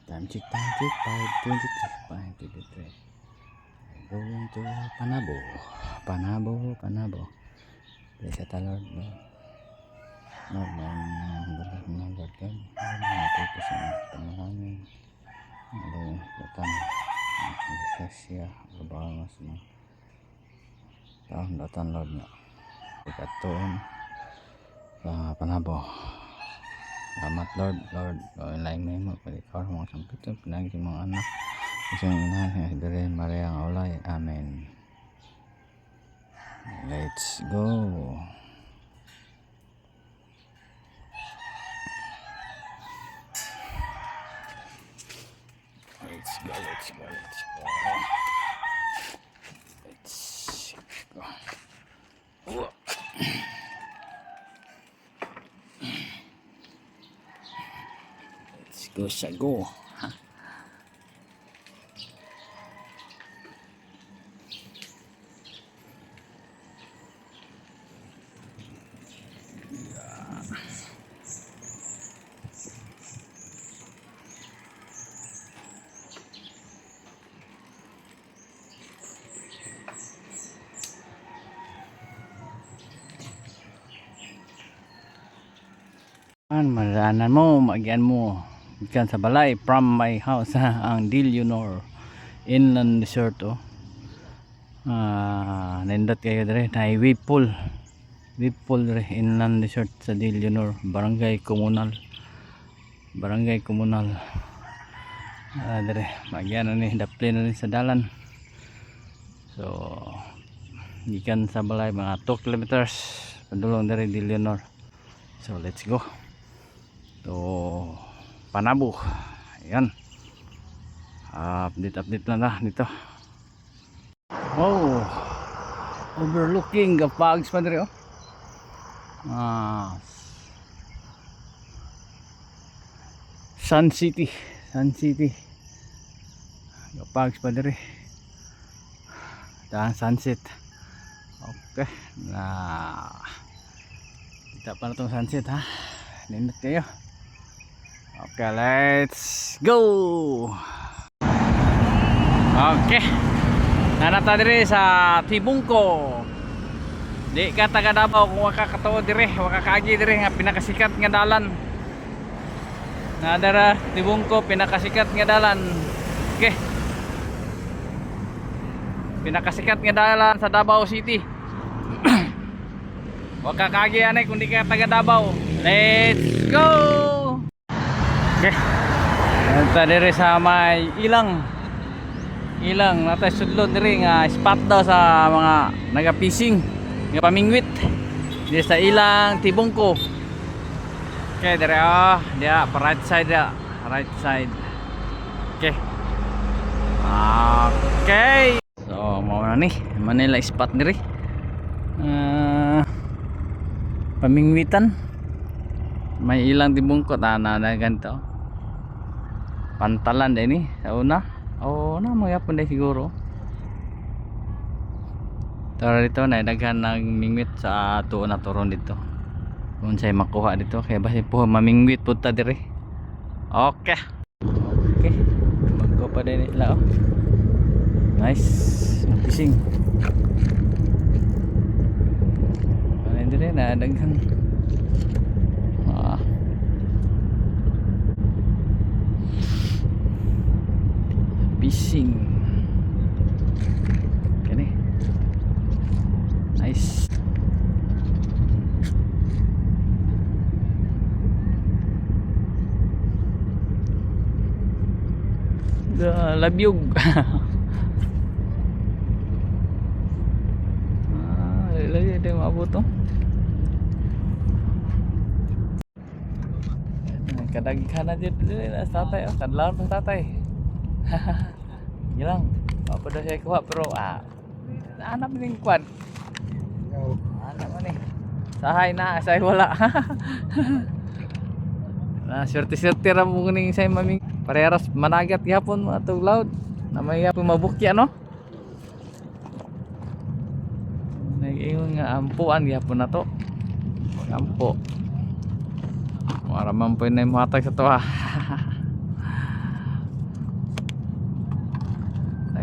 Time check 5:23. Going to Panabo. Panabo. Bless at the Lord. Lord, Lord God. Ito sa panalangin. Datang. Sesya. Babawas mo. Datang Lord nga. Ikatuon. Panabo. Salamat Lord. Lain mo. Palikaw mga sampitan. Pinagin mga anak. Isang inahan. Hidrin Maria ang ulay. Amen. Let's go. Let's go. Let's go siya go. Maraanan mo, magyan mo ikan sa balay from my house ang Dilionor Inland Resort. Nindot kayo dire na Whipple dire Inland Resort sa Dilionor, barangay komunal dire magyan na ni daplin na rin sa dalan. So ikan sa balay mga 2 kilometers padulong dire Dilionor. So let's go to Panabo. Ayan, update na dito. Wow, overlooking the fogs pa dito. Sun City the fogs pa dito. Dan sunset. Okay na kita pa na itong sunset ha. Nindot kayo. Okay, let's go. Okay, nanata dire sa Tibungko. Di ka taga Davao kung makakatawa dire, makakaagi dire nga pinakasikat nga dalan. Nadara Tibungko, pinakasikat nga dalan. Okay, pinakasikat nga dalan sa Davao City. Makakaagi anay kung di ka taga Davao. Let's go. Okay, nata dire sa may ilang natay sudlod dire nga spot daw sa mga naga-fishing nga pamingwit dire sa ilang Tibungko. Okay, dire dia right side. Okay, so mau na ni Manila spot dire pamingwitan, may ilang Tibungko na ganito pantalan din sa una. Mga punday siguro tara dito na daghan ng mingwit sa tuon na turon dito kung sa'y makuha dito kaya basi po mamingwit punta dire. Okay, magko pa din sila. Nice fishing ano dire na daghan fishing. Kani nice. Labyog. Lagi ada mabot to. Kadaghan na dito sa tatay, kadlaw ng tatay. Gilang, apa dah saya kuat pero anak ning kuat. Anak mana? Sahay na, saya wala. Nah, swerte-swerte ra mo ning say mami. Pareras managat gyapon mga tuglaw. Na may gyapon mabukya no. Nag-ingon nga ampuan gyapon na to. Ampo. Para man po na imuhatag sa to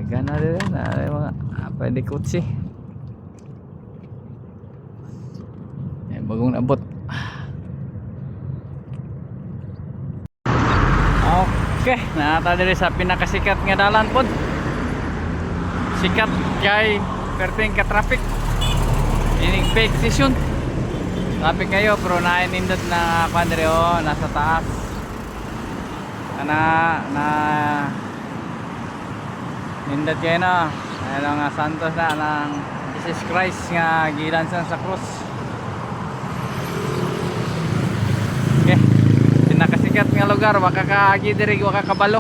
Gana din na mga pwede kutsi. Bagong nabot. Okay, nata diri sa pinakasikat nga dalan pod. Sikat kay perting ka traffic. Ining peak session. Traffic kayo pero nainindot na kwadre nasa taas. Na nindot kayo na. Ayun nga Santos na ng Jesus Christ nga gilansan sa cross. Okay, pinakasikat nga lugar, waka kaagi diri, waka kabalo.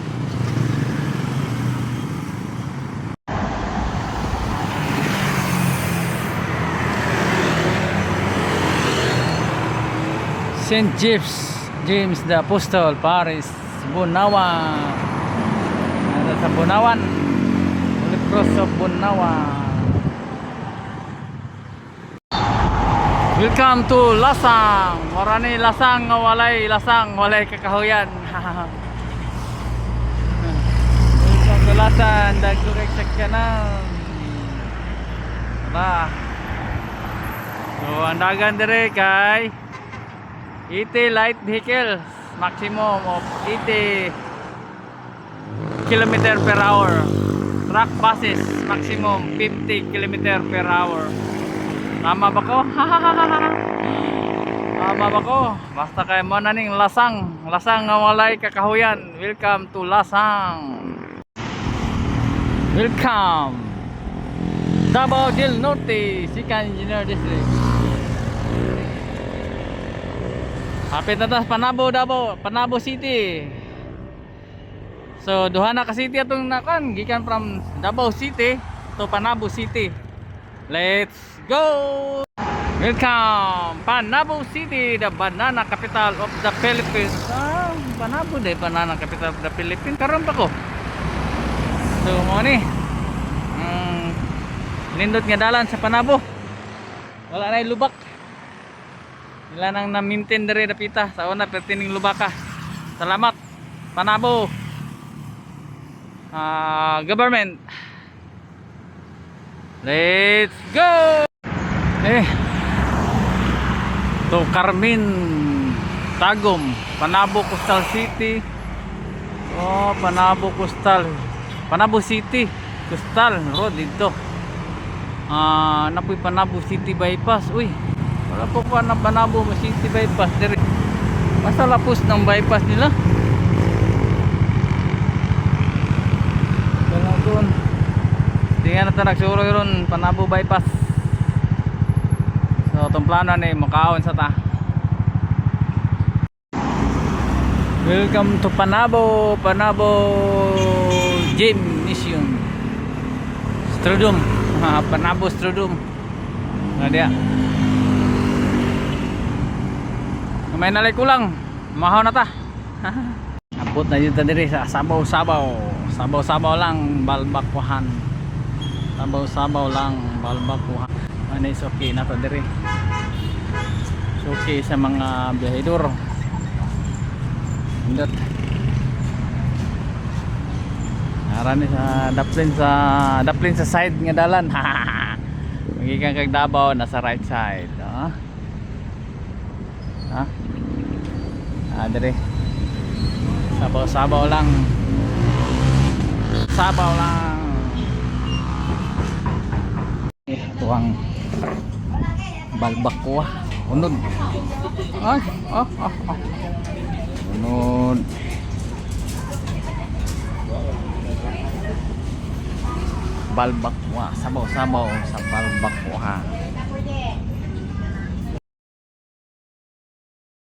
St. James the Apostle, Paris, Bunawan. Sa Bunawan, Holy Cross of Bunawan. Welcome to Lasang. Marani lasang nga walay kakahuyan. Welcome to Lasang, dagdurek sa kanan. Tara. So ang dagan dire kay 80 light vehicles, maximum of 80 km per hour. Truck buses, maximum 50 km per hour. Tama ba ko? Tama ba ko? Basta kay mo na ning lasang nga walay kakahuyan. Welcome to Lasang. Welcome Davao del Norte, Second Engineer District. Hapit na tas Panabo City. So duha na ka city atong nakan, gikan from Davao City to Panabo City. Let's go! Welcome Panabo City, the banana capital of the Philippines. Panabo day, banana capital of the Philippines. Karon pa ko. So mo ni. Nindot nga dalan sa Panabo. Wala na lubak. Wala nang na-maintain diri dapita sa una pertining lubaka. Salamat Panabo government. Let's go! To Carmen Tagum, Panabo Coastal City. Panabo City Coastal Road dito. Napoy Panabo City Bypass. Uy, wala po pa na Panabo City Bypass dire. Basta lapos ng bypass nila. Wala doon. Tingnan natin nagsuro yun Panabo Bypass. So itong plano ni makaon sa ta. Welcome to Panabo Gymnasium Stadium. Panabo Stadium. Nah dia. May nalay kulang. Mahaw na ta. Abot na dito diri sa Sabaw lang balbakuhan. Sabaw lang balbakuhan. Ano is okay na to diri. It's okay sa mga biyahedor. Indot. Narani sa daplin sa side nga dalan. Magikan kag Davao nasa right side, diri. Sabaw lang. Tuang balbakwa unod. Unod. Balbakwa, sabaw sa balbakwa.